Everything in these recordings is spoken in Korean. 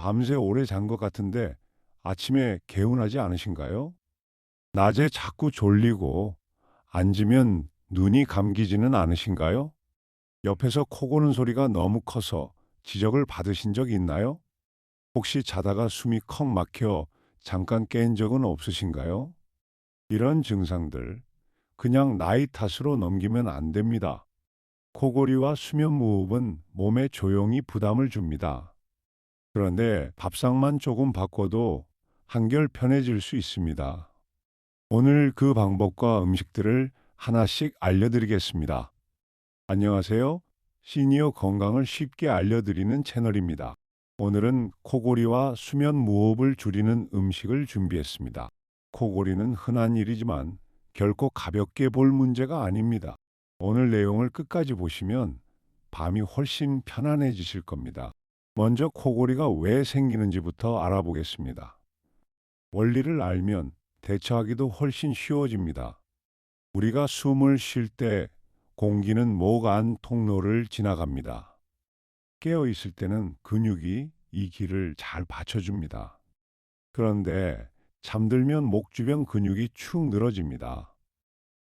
밤새 오래 잔 것 같은데 아침에 개운하지 않으신가요? 낮에 자꾸 졸리고 앉으면 눈이 감기지는 않으신가요? 옆에서 코 고는 소리가 너무 커서 지적을 받으신 적 있나요? 혹시 자다가 숨이 컥 막혀 잠깐 깬 적은 없으신가요? 이런 증상들 그냥 나이 탓으로 넘기면 안 됩니다. 코골이와 수면 무호흡은 몸에 조용히 부담을 줍니다. 그런데 밥상만 조금 바꿔도 한결 편해질 수 있습니다. 오늘 그 방법과 음식들을 하나씩 알려드리겠습니다. 안녕하세요. 시니어 건강을 쉽게 알려드리는 채널입니다. 오늘은 코골이와 수면 무호흡을 줄이는 음식을 준비했습니다. 코골이는 흔한 일이지만 결코 가볍게 볼 문제가 아닙니다. 오늘 내용을 끝까지 보시면 밤이 훨씬 편안해지실 겁니다. 먼저 코골이가 왜 생기는지부터 알아보겠습니다. 원리를 알면 대처하기도 훨씬 쉬워집니다. 우리가 숨을 쉴 때 공기는 목 안 통로를 지나갑니다. 깨어 있을 때는 근육이 이 길을 잘 받쳐줍니다. 그런데 잠들면 목 주변 근육이 축 늘어집니다.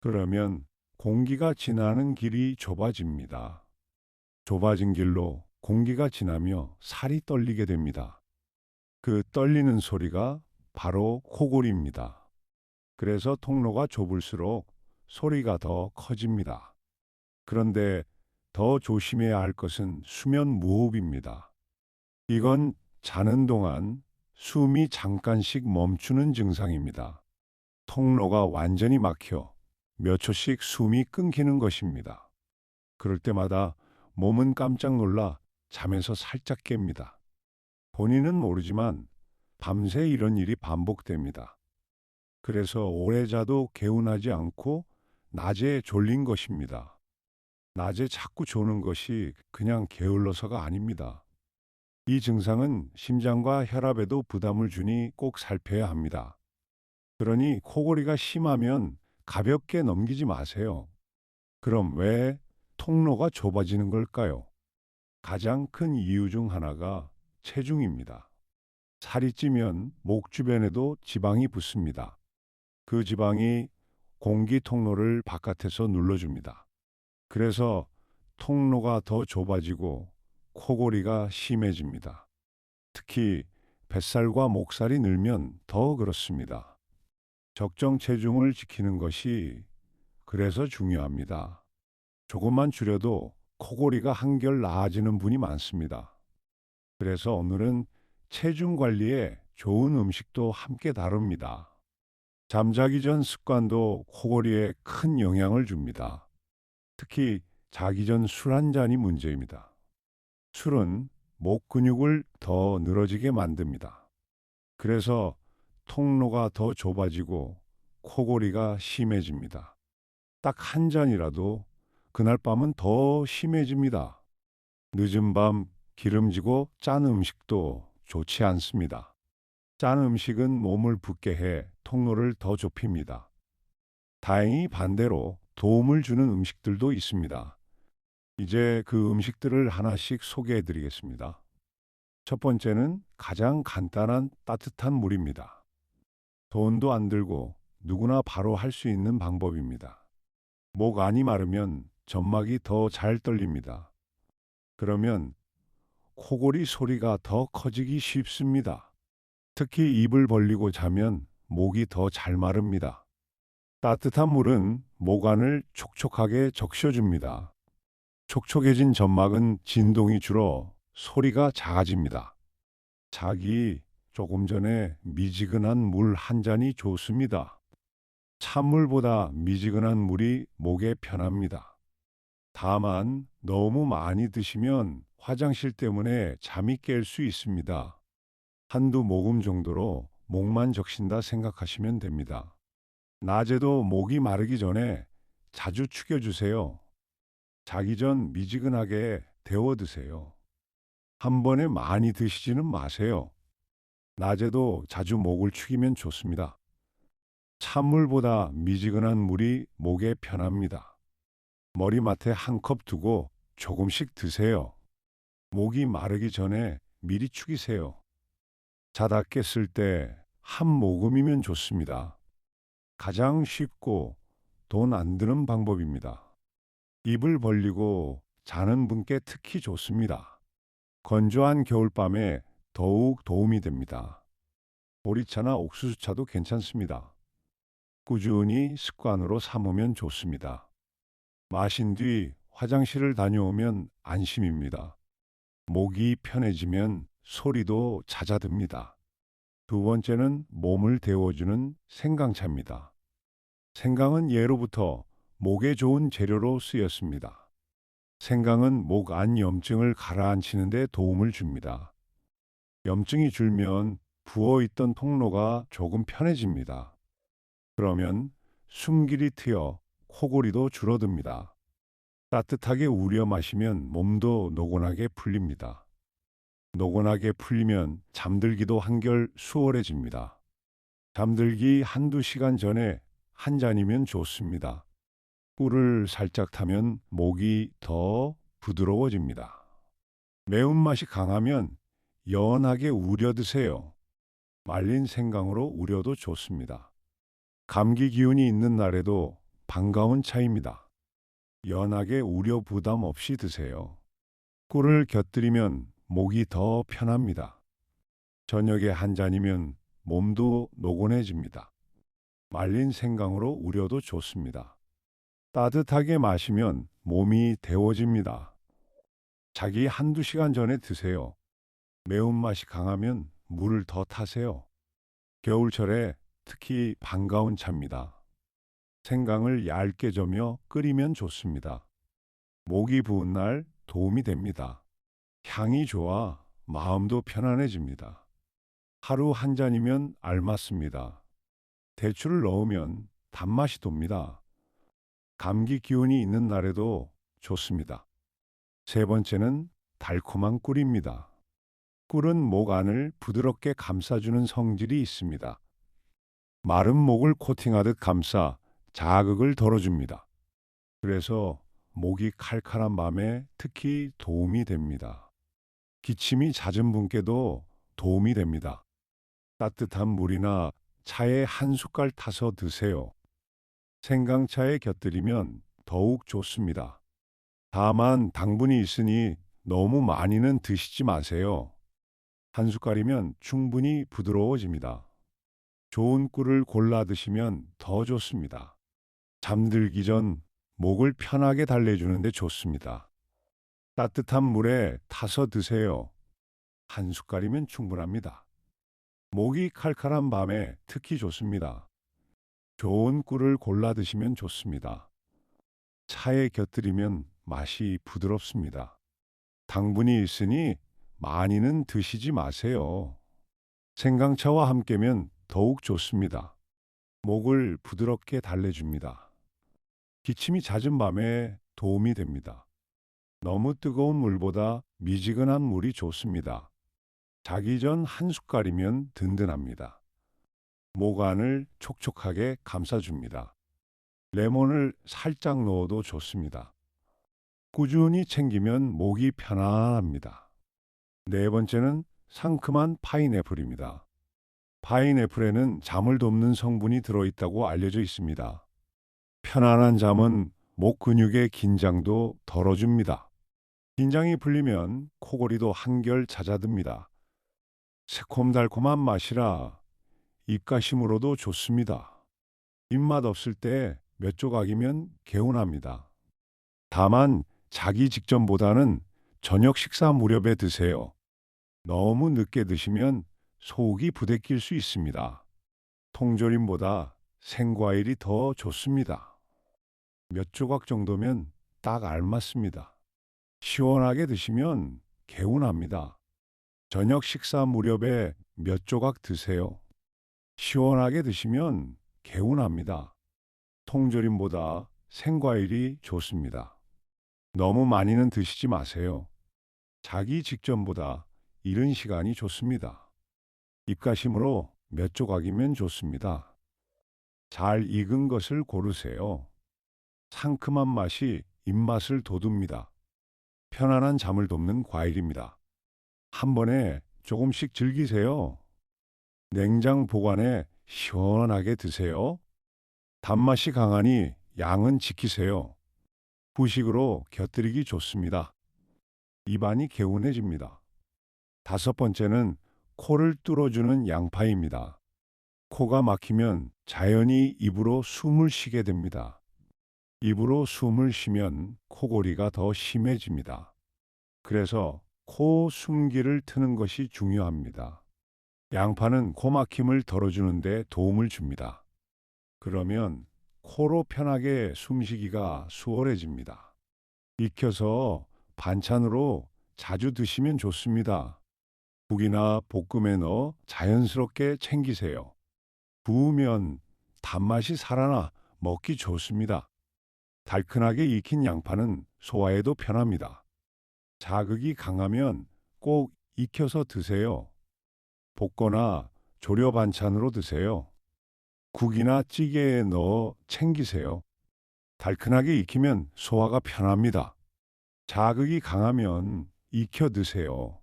그러면 공기가 지나는 길이 좁아집니다. 좁아진 길로 공기가 지나며 살이 떨리게 됩니다. 그 떨리는 소리가 바로 코골이입니다. 그래서 통로가 좁을수록 소리가 더 커집니다. 그런데 더 조심해야 할 것은 수면 무호흡입니다. 이건 자는 동안 숨이 잠깐씩 멈추는 증상입니다. 통로가 완전히 막혀 몇 초씩 숨이 끊기는 것입니다. 그럴 때마다 몸은 깜짝 놀라 잠에서 살짝 깹니다. 본인은 모르지만 밤새 이런 일이 반복됩니다. 그래서 오래 자도 개운하지 않고 낮에 졸린 것입니다. 낮에 자꾸 조는 것이 그냥 게을러서가 아닙니다. 이 증상은 심장과 혈압에도 부담을 주니 꼭 살펴야 합니다. 그러니 코골이가 심하면 가볍게 넘기지 마세요. 그럼 왜 통로가 좁아지는 걸까요? 가장 큰 이유 중 하나가 체중입니다. 살이 찌면 목 주변에도 지방이 붙습니다. 그 지방이 공기 통로를 바깥에서 눌러줍니다. 그래서 통로가 더 좁아지고 코골이가 심해집니다. 특히 뱃살과 목살이 늘면 더 그렇습니다. 적정 체중을 지키는 것이 그래서 중요합니다. 조금만 줄여도 코골이가 한결 나아지는 분이 많습니다. 그래서 오늘은 체중 관리에 좋은 음식도 함께 다룹니다. 잠자기 전 습관도 코골이에 큰 영향을 줍니다. 특히 자기 전 술 한 잔이 문제입니다. 술은 목 근육을 더 늘어지게 만듭니다. 그래서 통로가 더 좁아지고 코골이가 심해집니다. 딱 한 잔이라도 그날 밤은 더 심해집니다. 늦은 밤 기름지고 짠 음식도 좋지 않습니다. 짠 음식은 몸을 붓게 해 통로를 더 좁힙니다. 다행히 반대로 도움을 주는 음식들도 있습니다. 이제 그 음식들을 하나씩 소개해 드리겠습니다. 첫 번째는 가장 간단한 따뜻한 물입니다. 돈도 안 들고 누구나 바로 할 수 있는 방법입니다. 목 안이 마르면 점막이 더 잘 떨립니다. 그러면 코골이 소리가 더 커지기 쉽습니다. 특히 입을 벌리고 자면 목이 더 잘 마릅니다. 따뜻한 물은 목 안을 촉촉하게 적셔줍니다. 촉촉해진 점막은 진동이 줄어 소리가 작아집니다. 자기 조금 전에 미지근한 물 한 잔이 좋습니다. 찬물보다 미지근한 물이 목에 편합니다. 다만 너무 많이 드시면 화장실 때문에 잠이 깰 수 있습니다. 한두 모금 정도로 목만 적신다 생각하시면 됩니다. 낮에도 목이 마르기 전에 자주 축여주세요. 자기 전 미지근하게 데워 드세요. 한 번에 많이 드시지는 마세요. 낮에도 자주 목을 축이면 좋습니다. 찬물보다 미지근한 물이 목에 편합니다. 머리맡에 한 컵 두고 조금씩 드세요. 목이 마르기 전에 미리 축이세요. 자다 깼을 때 한 모금이면 좋습니다. 가장 쉽고 돈 안 드는 방법입니다. 입을 벌리고 자는 분께 특히 좋습니다. 건조한 겨울밤에 더욱 도움이 됩니다. 보리차나 옥수수차도 괜찮습니다. 꾸준히 습관으로 삼으면 좋습니다. 마신 뒤 화장실을 다녀오면 안심입니다. 목이 편해지면 소리도 잦아듭니다. 두 번째는 몸을 데워주는 생강차입니다. 생강은 예로부터 목에 좋은 재료로 쓰였습니다. 생강은 목 안 염증을 가라앉히는 데 도움을 줍니다. 염증이 줄면 부어있던 통로가 조금 편해집니다. 그러면 숨길이 트여 코골이도 줄어듭니다. 따뜻하게 우려 마시면 몸도 노곤하게 풀립니다. 노곤하게 풀리면 잠들기도 한결 수월해집니다. 잠들기 한두 시간 전에 한 잔이면 좋습니다. 꿀을 살짝 타면 목이 더 부드러워집니다. 매운맛이 강하면 연하게 우려 드세요. 말린 생강으로 우려도 좋습니다. 감기 기운이 있는 날에도 반가운 차입니다. 연하게 우려 부담 없이 드세요. 꿀을 곁들이면 목이 더 편합니다. 저녁에 한 잔이면 몸도 노곤해집니다. 말린 생강으로 우려도 좋습니다. 따뜻하게 마시면 몸이 데워집니다. 자기 한두 시간 전에 드세요. 매운맛이 강하면 물을 더 타세요. 겨울철에 특히 반가운 차입니다. 생강을 얇게 저며 끓이면 좋습니다. 목이 부은 날 도움이 됩니다. 향이 좋아 마음도 편안해집니다. 하루 한 잔이면 알맞습니다. 대추를 넣으면 단맛이 돕니다. 감기 기운이 있는 날에도 좋습니다. 세 번째는 달콤한 꿀입니다. 꿀은 목 안을 부드럽게 감싸주는 성질이 있습니다. 마른 목을 코팅하듯 감싸 자극을 덜어줍니다. 그래서 목이 칼칼한 밤에 특히 도움이 됩니다. 기침이 잦은 분께도 도움이 됩니다. 따뜻한 물이나 차에 한 숟갈 타서 드세요. 생강차에 곁들이면 더욱 좋습니다. 다만 당분이 있으니 너무 많이는 드시지 마세요. 한 숟갈이면 충분히 부드러워집니다. 좋은 꿀을 골라 드시면 더 좋습니다. 잠들기 전 목을 편하게 달래주는데 좋습니다. 따뜻한 물에 타서 드세요. 한 숟갈이면 충분합니다. 목이 칼칼한 밤에 특히 좋습니다. 좋은 꿀을 골라 드시면 좋습니다. 차에 곁들이면 맛이 부드럽습니다. 당분이 있으니 많이는 드시지 마세요. 생강차와 함께면 더욱 좋습니다. 목을 부드럽게 달래줍니다. 기침이 잦은 밤에 도움이 됩니다. 너무 뜨거운 물보다 미지근한 물이 좋습니다. 자기 전 한 숟갈이면 든든합니다. 목 안을 촉촉하게 감싸줍니다. 레몬을 살짝 넣어도 좋습니다. 꾸준히 챙기면 목이 편안합니다. 네 번째는 상큼한 파인애플입니다. 파인애플에는 잠을 돕는 성분이 들어있다고 알려져 있습니다. 편안한 잠은 목 근육의 긴장도 덜어줍니다. 긴장이 풀리면 코골이도 한결 잦아듭니다. 새콤달콤한 맛이라 입가심으로도 좋습니다. 입맛 없을 때 몇 조각이면 개운합니다. 다만 자기 직전보다는 저녁 식사 무렵에 드세요. 너무 늦게 드시면 속이 부대낄 수 있습니다. 통조림보다 생과일이 더 좋습니다. 몇 조각 정도면 딱 알맞습니다. 시원하게 드시면 개운합니다. 저녁 식사 무렵에 몇 조각 드세요. 시원하게 드시면 개운합니다. 통조림보다 생과일이 좋습니다. 너무 많이는 드시지 마세요. 자기 직전보다 이른 시간이 좋습니다. 입가심으로 몇 조각이면 좋습니다. 잘 익은 것을 고르세요. 상큼한 맛이 입맛을 돋웁니다. 편안한 잠을 돕는 과일입니다. 한 번에 조금씩 즐기세요. 냉장 보관해 시원하게 드세요. 단맛이 강하니 양은 지키세요. 후식으로 곁들이기 좋습니다. 입안이 개운해집니다. 다섯 번째는 코를 뚫어주는 양파입니다. 코가 막히면 자연히 입으로 숨을 쉬게 됩니다. 입으로 숨을 쉬면 코골이가 더 심해집니다. 그래서 코 숨기를 트는 것이 중요합니다. 양파는 코 막힘을 덜어주는데 도움을 줍니다. 그러면 코로 편하게 숨쉬기가 수월해집니다. 익혀서 반찬으로 자주 드시면 좋습니다. 국이나 볶음에 넣어 자연스럽게 챙기세요. 구우면 단맛이 살아나 먹기 좋습니다. 달큰하게 익힌 양파는 소화에도 편합니다. 자극이 강하면 꼭 익혀서 드세요. 볶거나 조려 반찬으로 드세요. 국이나 찌개에 넣어 챙기세요. 달큰하게 익히면 소화가 편합니다. 자극이 강하면 익혀 드세요.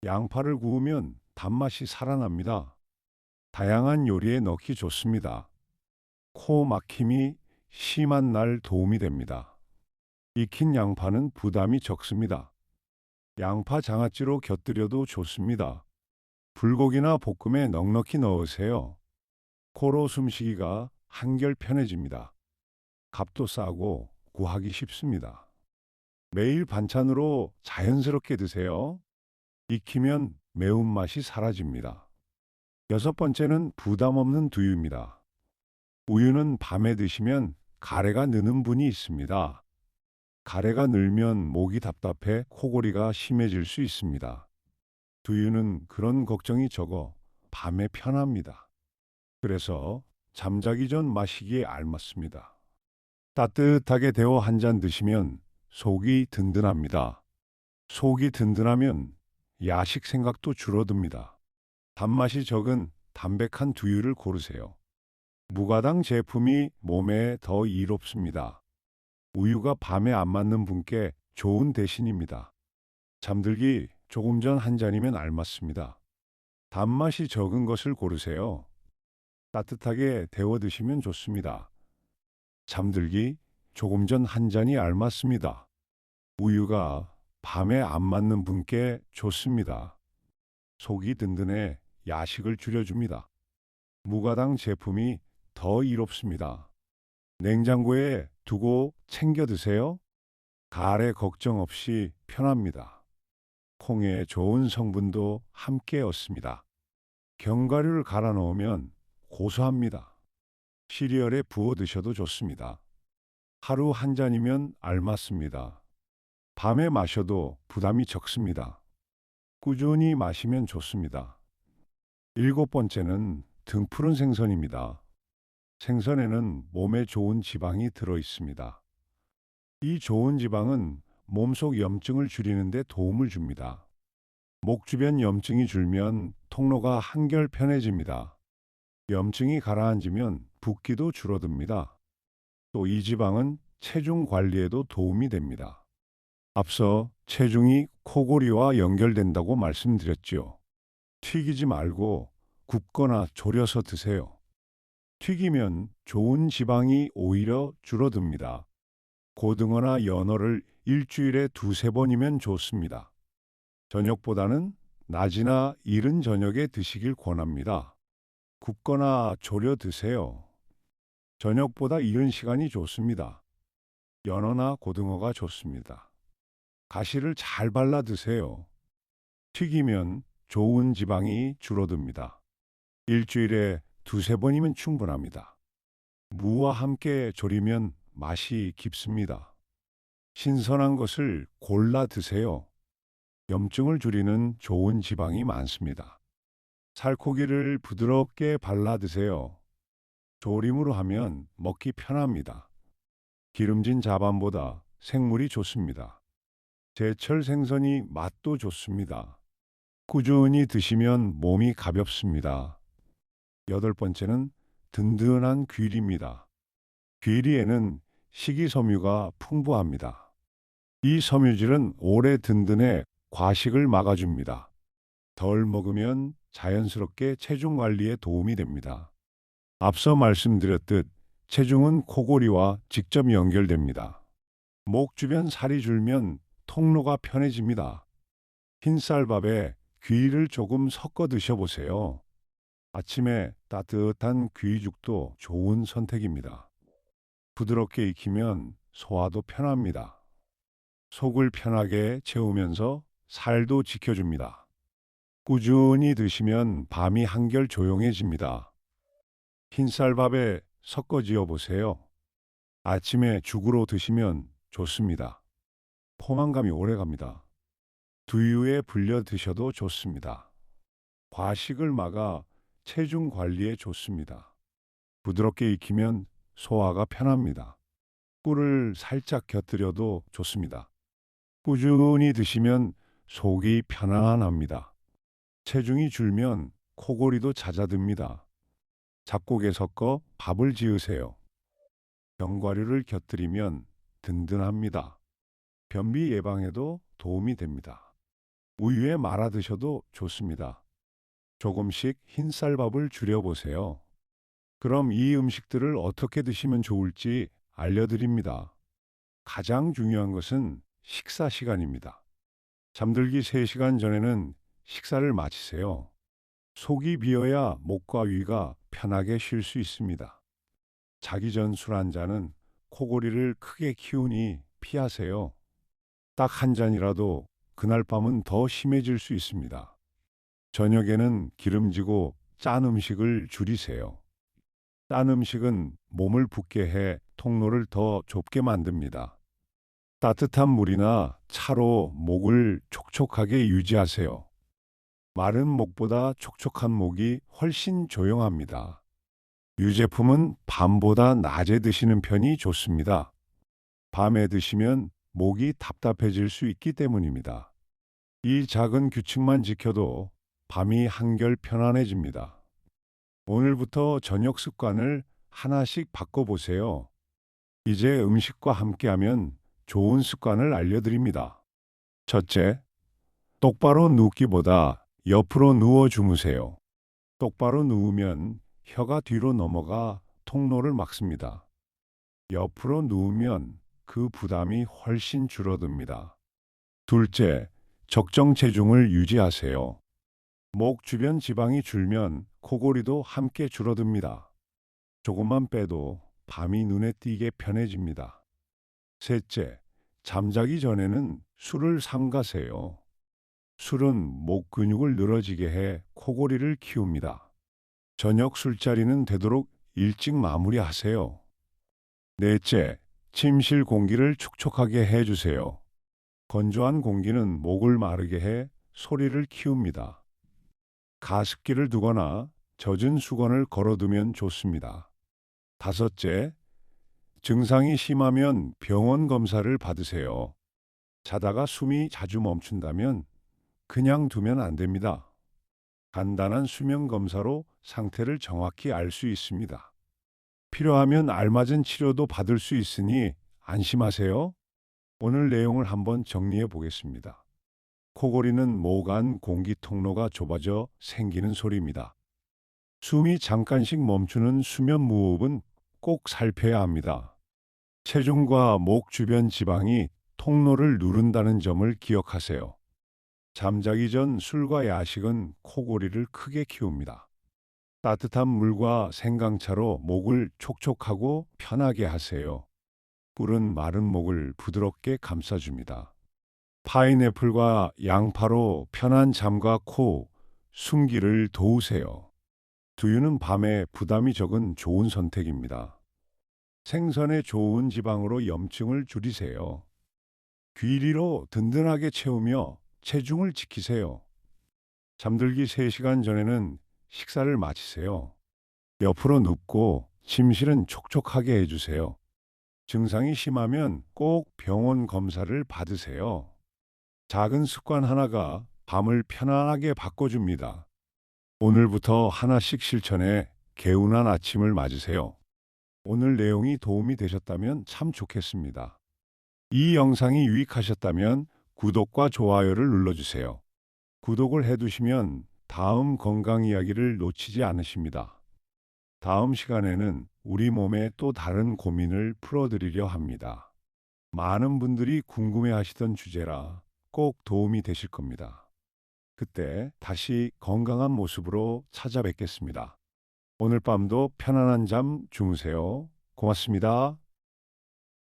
양파를 구우면 단맛이 살아납니다. 다양한 요리에 넣기 좋습니다. 코 막힘이 심한 날 도움이 됩니다. 익힌 양파는 부담이 적습니다. 양파 장아찌로 곁들여도 좋습니다. 불고기나 볶음에 넉넉히 넣으세요. 코로 숨쉬기가 한결 편해집니다. 값도 싸고 구하기 쉽습니다. 매일 반찬으로 자연스럽게 드세요. 익히면 매운맛이 사라집니다. 여섯 번째는 부담 없는 두유입니다. 우유는 밤에 드시면 가래가 느는 분이 있습니다. 가래가 늘면 목이 답답해 코골이가 심해질 수 있습니다. 두유는 그런 걱정이 적어 밤에 편합니다. 그래서 잠자기 전 마시기에 알맞습니다. 따뜻하게 데워 한 잔 드시면 속이 든든합니다. 속이 든든하면 야식 생각도 줄어듭니다. 단맛이 적은 담백한 두유를 고르세요. 무가당 제품이 몸에 더 이롭습니다. 우유가 밤에 안 맞는 분께 좋은 대신입니다. 잠들기 조금 전 한 잔이면 알맞습니다. 단맛이 적은 것을 고르세요. 따뜻하게 데워 드시면 좋습니다. 잠들기 조금 전 한 잔이 알맞습니다. 우유가 밤에 안 맞는 분께 좋습니다. 속이 든든해 야식을 줄여줍니다. 무가당 제품이 더 이롭습니다. 냉장고에 두고 챙겨 드세요. 가래 걱정 없이 편합니다. 콩에 좋은 성분도 함께 얻습니다. 견과류를 갈아 넣으면 고소합니다. 시리얼에 부어 드셔도 좋습니다. 하루 한 잔이면 알맞습니다. 밤에 마셔도 부담이 적습니다. 꾸준히 마시면 좋습니다. 일곱 번째는 등푸른 생선입니다. 생선에는 몸에 좋은 지방이 들어 있습니다. 이 좋은 지방은 몸속 염증을 줄이는 데 도움을 줍니다. 목 주변 염증이 줄면 통로가 한결 편해집니다. 염증이 가라앉으면 붓기도 줄어듭니다. 또 이 지방은 체중 관리에도 도움이 됩니다. 앞서 체중이 코골이와 연결된다고 말씀드렸지요. 튀기지 말고 굽거나 졸여서 드세요. 튀기면 좋은 지방이 오히려 줄어듭니다. 고등어나 연어를 일주일에 두세 번이면 좋습니다. 저녁보다는 낮이나 이른 저녁에 드시길 권합니다. 굽거나 졸여 드세요. 저녁보다 이른 시간이 좋습니다. 연어나 고등어가 좋습니다. 가시를 잘 발라 드세요. 튀기면 좋은 지방이 줄어듭니다. 일주일에 두세 번이면 충분합니다. 무와 함께 졸이면 맛이 깊습니다. 신선한 것을 골라 드세요. 염증을 줄이는 좋은 지방이 많습니다. 살코기를 부드럽게 발라 드세요. 조림으로 하면 먹기 편합니다. 기름진 자반보다 생물이 좋습니다. 제철 생선이 맛도 좋습니다. 꾸준히 드시면 몸이 가볍습니다. 여덟 번째는 든든한 귀리입니다. 귀리에는 식이섬유가 풍부합니다. 이 섬유질은 오래 든든해 과식을 막아줍니다. 덜 먹으면 자연스럽게 체중 관리에 도움이 됩니다. 앞서 말씀드렸듯 체중은 코골이와 직접 연결됩니다. 목 주변 살이 줄면 통로가 편해집니다. 흰쌀밥에 귀를 조금 섞어 드셔보세요. 아침에 따뜻한 귀죽도 좋은 선택입니다. 부드럽게 익히면 소화도 편합니다. 속을 편하게 채우면서 살도 지켜줍니다. 꾸준히 드시면 밤이 한결 조용해집니다. 흰쌀밥에 섞어 지어 보세요. 아침에 죽으로 드시면 좋습니다. 포만감이 오래갑니다. 두유에 불려 드셔도 좋습니다. 과식을 막아 체중 관리에 좋습니다. 부드럽게 익히면 소화가 편합니다. 꿀을 살짝 곁들여도 좋습니다. 꾸준히 드시면 속이 편안합니다. 체중이 줄면 코골이도 잦아듭니다. 잡곡에 섞어 밥을 지으세요. 견과류를 곁들이면 든든합니다. 변비 예방에도 도움이 됩니다. 우유에 말아 드셔도 좋습니다. 조금씩 흰쌀밥을 줄여보세요. 그럼 이 음식들을 어떻게 드시면 좋을지 알려드립니다. 가장 중요한 것은 식사 시간입니다. 잠들기 3시간 전에는 식사를 마치세요. 속이 비어야 목과 위가 편하게 쉴 수 있습니다. 자기 전 술 한 잔은 코골이를 크게 키우니 피하세요. 딱 한 잔이라도 그날 밤은 더 심해질 수 있습니다. 저녁에는 기름지고 짠 음식을 줄이세요. 짠 음식은 몸을 붓게 해 통로를 더 좁게 만듭니다. 따뜻한 물이나 차로 목을 촉촉하게 유지하세요. 마른 목보다 촉촉한 목이 훨씬 조용합니다. 유제품은 밤보다 낮에 드시는 편이 좋습니다. 밤에 드시면 목이 답답해질 수 있기 때문입니다. 이 작은 규칙만 지켜도 밤이 한결 편안해집니다. 오늘부터 저녁 습관을 하나씩 바꿔보세요. 이제 음식과 함께하면 좋은 습관을 알려드립니다. 첫째, 똑바로 눕기보다 옆으로 누워 주무세요. 똑바로 누우면 혀가 뒤로 넘어가 통로를 막습니다. 옆으로 누우면 그 부담이 훨씬 줄어듭니다. 둘째, 적정 체중을 유지하세요. 목 주변 지방이 줄면 코골이도 함께 줄어듭니다. 조금만 빼도 밤이 눈에 띄게 편해집니다. 셋째, 잠자기 전에는 술을 삼가세요. 술은 목 근육을 늘어지게 해 코골이를 키웁니다. 저녁 술자리는 되도록 일찍 마무리하세요. 넷째, 침실 공기를 촉촉하게 해주세요. 건조한 공기는 목을 마르게 해 소리를 키웁니다. 가습기를 두거나 젖은 수건을 걸어두면 좋습니다. 다섯째, 증상이 심하면 병원 검사를 받으세요. 자다가 숨이 자주 멈춘다면 그냥 두면 안 됩니다. 간단한 수면 검사로 상태를 정확히 알 수 있습니다. 필요하면 알맞은 치료도 받을 수 있으니 안심하세요. 오늘 내용을 한번 정리해 보겠습니다. 코골이는 목 안 공기 통로가 좁아져 생기는 소리입니다. 숨이 잠깐씩 멈추는 수면 무호흡은 꼭 살펴야 합니다. 체중과 목 주변 지방이 통로를 누른다는 점을 기억하세요. 잠자기 전 술과 야식은 코골이를 크게 키웁니다. 따뜻한 물과 생강차로 목을 촉촉하고 편하게 하세요. 꿀은 마른 목을 부드럽게 감싸줍니다. 파인애플과 양파로 편한 잠과 코, 숨기를 도우세요. 두유는 밤에 부담이 적은 좋은 선택입니다. 생선의 좋은 지방으로 염증을 줄이세요. 귀리로 든든하게 채우며 체중을 지키세요. 잠들기 3시간 전에는 식사를 마치세요. 옆으로 눕고 침실은 촉촉하게 해주세요. 증상이 심하면 꼭 병원 검사를 받으세요. 작은 습관 하나가 밤을 편안하게 바꿔줍니다. 오늘부터 하나씩 실천해 개운한 아침을 맞으세요. 오늘 내용이 도움이 되셨다면 참 좋겠습니다. 이 영상이 유익하셨다면 구독과 좋아요를 눌러주세요. 구독을 해두시면 다음 건강 이야기를 놓치지 않으십니다. 다음 시간에는 우리 몸의 또 다른 고민을 풀어드리려 합니다. 많은 분들이 궁금해 하시던 주제라 꼭 도움이 되실 겁니다. 그때 다시 건강한 모습으로 찾아뵙겠습니다. 오늘 밤도 편안한 잠 주무세요. 고맙습니다.